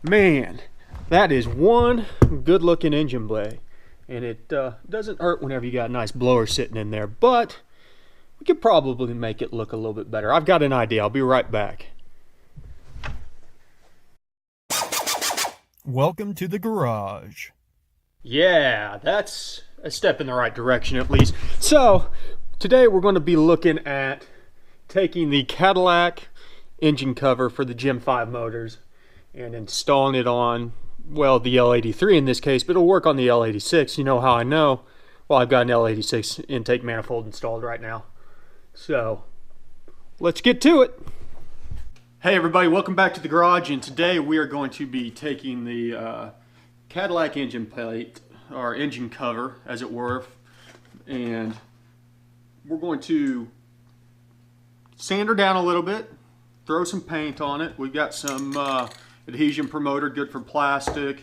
Man, that is one good looking engine blade, and it doesn't hurt whenever you got a nice blower sitting in there, but we could probably make it look a little bit better. I've got an idea. I'll be right back. Welcome to the garage. Yeah, that's a step in the right direction at least. So today we're going to be looking at taking the Cadillac engine cover for the Gen 5 motors and installing it on, well, the L83 in this case, but it'll work on the L86. You know how I know? Well, I've got an L86 intake manifold installed right now. So let's get to it. Hey everybody, welcome back to the garage, and today we are going to be taking the Cadillac engine plate, or engine cover as it were, and we're going to sand her down a little bit, throw some paint on it. We've got some adhesion promoter, good for plastic.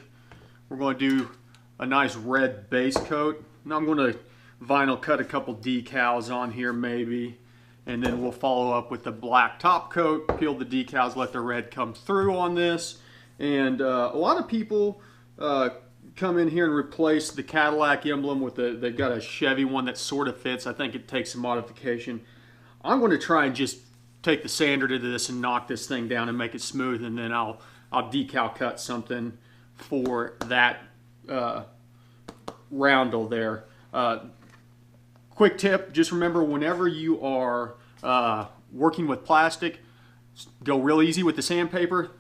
We're going to do a nice red base coat. Now I'm going to vinyl cut a couple decals on here maybe, and then we'll follow up with the black top coat, peel the decals, let the red come through on this. And a lot of people come in here and replace the Cadillac emblem with they've got a Chevy one that sort of fits. I think it takes some modification. I'm going to try and just take the sander to this and knock this thing down and make it smooth, and then I'll decal cut something for that roundel there. Quick tip, just remember whenever you are working with plastic, go real easy with the sandpaper.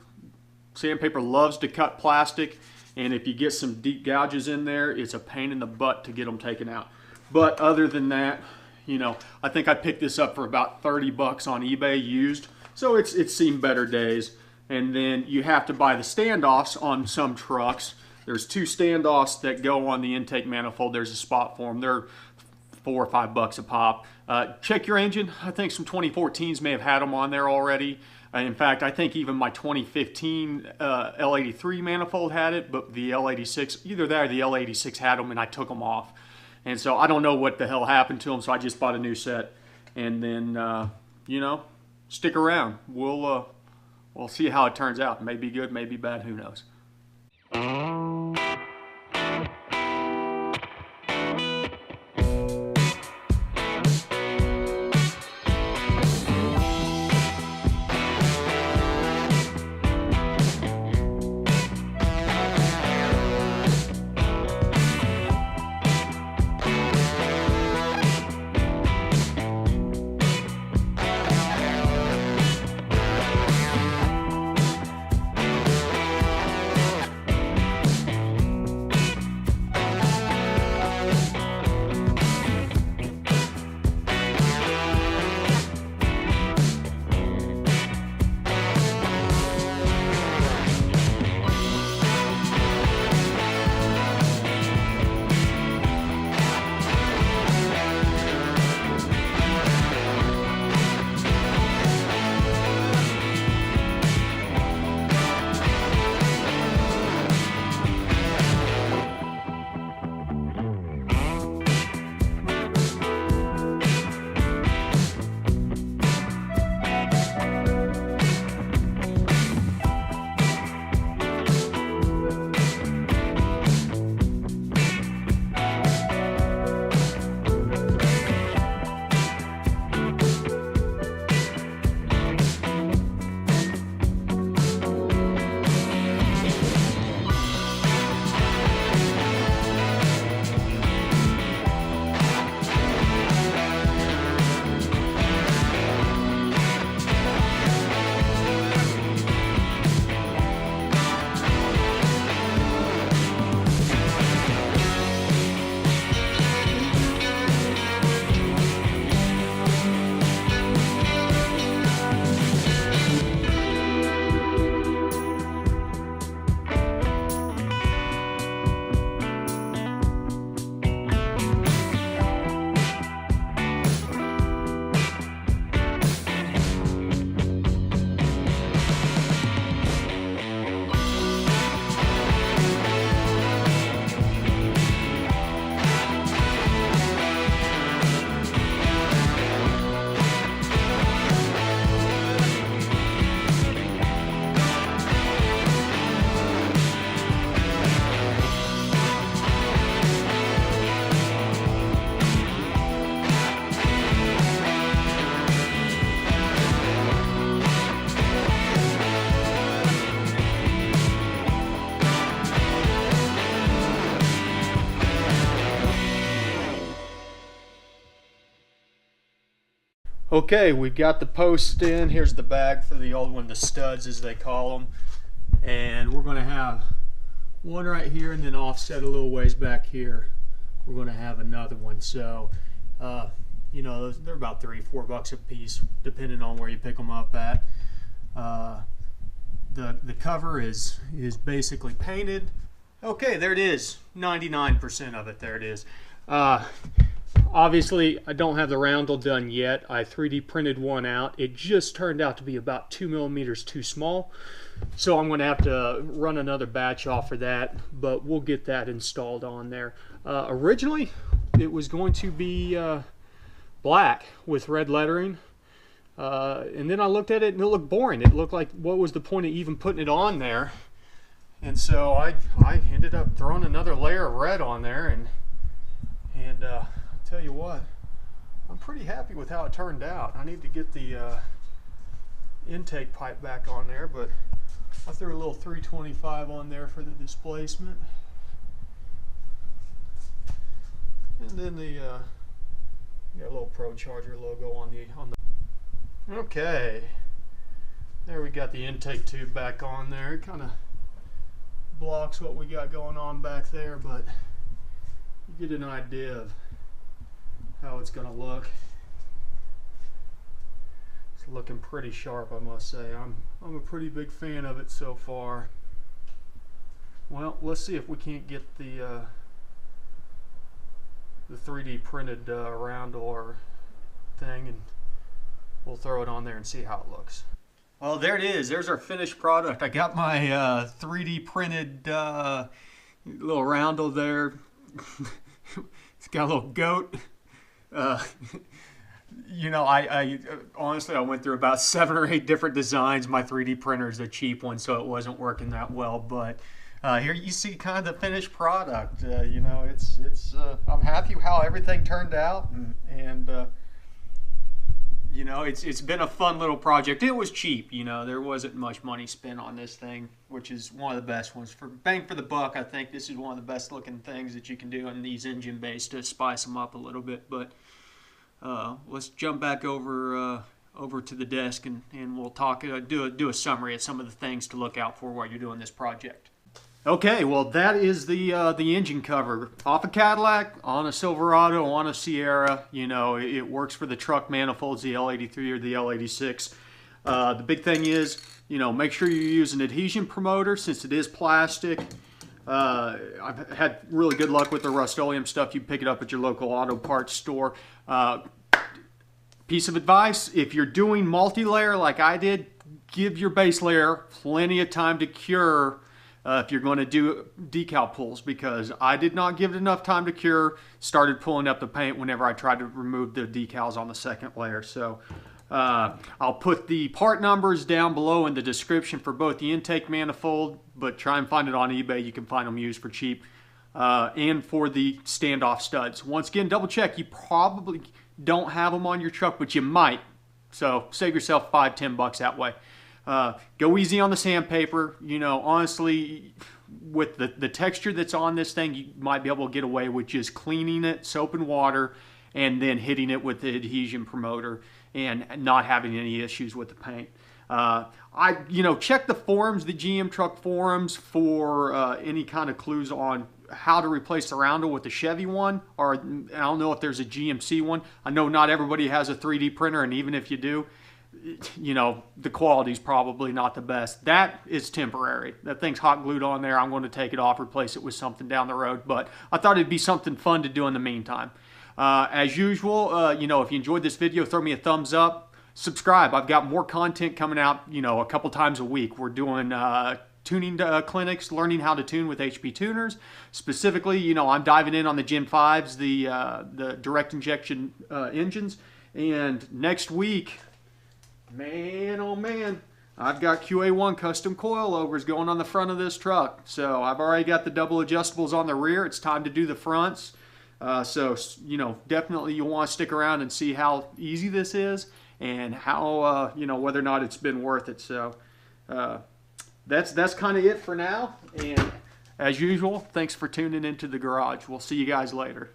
Sandpaper loves to cut plastic, and if you get some deep gouges in there, it's a pain in the butt to get them taken out. But other than that, you know, I think I picked this up for about 30 bucks on eBay used, so it's seen better days. And then you have to buy the standoffs on some trucks. There's two standoffs that go on the intake manifold. There's a spot for them. They're $4 or $5 a pop. Check your engine. I think some 2014s may have had them on there already. In fact, I think even my 2015 L83 manifold had it, but the L86, either that or the L86 had them, and I took them off. And so I don't know what the hell happened to them, so I just bought a new set. And then, you know, stick around. We'll see how it turns out. It may be good, may be bad, who knows. Okay, we've got the post in. Here's the bag for the old one, the studs as they call them. And we're going to have one right here, and then offset a little ways back here we're going to have another one. So you know, they're about $3-4 a piece depending on where you pick them up at. The cover is basically painted. Okay, there it is, 99% of it. There it is. Obviously I don't have the roundel done yet. I 3D printed one out. It just turned out to be about 2 millimeters too small, so I'm going to have to run another batch off for that, but we'll get that installed on there. Originally it was going to be black with red lettering, and then I looked at it and it looked boring. It looked like, what was the point of even putting it on there? And so I ended up throwing another layer of red on there, and I'll tell you what, I'm pretty happy with how it turned out. I need to get the intake pipe back on there, but I threw a little 325 on there for the displacement. And then the got a little Pro Charger logo on the okay. There we got the intake tube back on there. It kind of blocks what we got going on back there, but you get an idea of how it's going to look. It's looking pretty sharp, I must say. I'm a pretty big fan of it so far. Well, let's see if we can't get the 3D printed roundel or thing, and we'll throw it on there and see how it looks. Well, there it is. There's our finished product. I got my 3D printed little roundel there. It's got a little goat. You know, I honestly, I went through about 7 or 8 different designs. My 3D printer is a cheap one, so it wasn't working that well. But here you see kind of the finished product. You know, I'm happy how everything turned out, and you know, it's been a fun little project. It was cheap, you know, there wasn't much money spent on this thing, which is one of the best ones. For bang for the buck, I think this is one of the best looking things that you can do on these engine bays to spice them up a little bit. But let's jump back over to the desk, and we'll talk, do a summary of some of the things to look out for while you're doing this project. Okay, well, that is the engine cover off a Cadillac, on a Silverado, on a Sierra. You know, it works for the truck manifolds, the L83 or the L86. The big thing is, you know, make sure you use an adhesion promoter since it is plastic. I've had really good luck with the Rust-Oleum stuff. You pick it up at your local auto parts store. Piece of advice, if you're doing multi-layer like I did, give your base layer plenty of time to cure if you're going to do decal pulls, because I did not give it enough time to cure. Started pulling up the paint whenever I tried to remove the decals on the second layer. So I'll put the part numbers down below in the description for both the intake manifold, but try and find it on eBay. You can find them used for cheap. And for the standoff studs. Once again, double check. You probably don't have them on your truck, but you might. So save yourself $5-10 that way. Go easy on the sandpaper. You know, honestly, with the texture that's on this thing, you might be able to get away with just cleaning it, soap and water, and then hitting it with the adhesion promoter and not having any issues with the paint. You know, check the forums, the GM truck forums, for any kind of clues on how to replace the roundel with the Chevy one, or I don't know if there's a GMC one. I know not everybody has a 3D printer, and even if you do, you know, the quality's probably not the best. That is temporary. That thing's hot glued on there. I'm going to take it off, replace it with something down the road, but I thought it'd be something fun to do in the meantime. As usual, you know, if you enjoyed this video, throw me a thumbs up. Subscribe. I've got more content coming out, you know, a couple times a week. We're doing tuning clinics, learning how to tune with HP tuners. Specifically, you know, I'm diving in on the Gen 5s, the direct injection engines. And next week, man, oh man, I've got QA1 custom coilovers going on the front of this truck. So I've already got the double adjustables on the rear. It's time to do the fronts. So, you know, definitely you'll want to stick around and see how easy this is and how, you know, whether or not it's been worth it. So that's kind of it for now. And as usual, thanks for tuning into the garage. We'll see you guys later.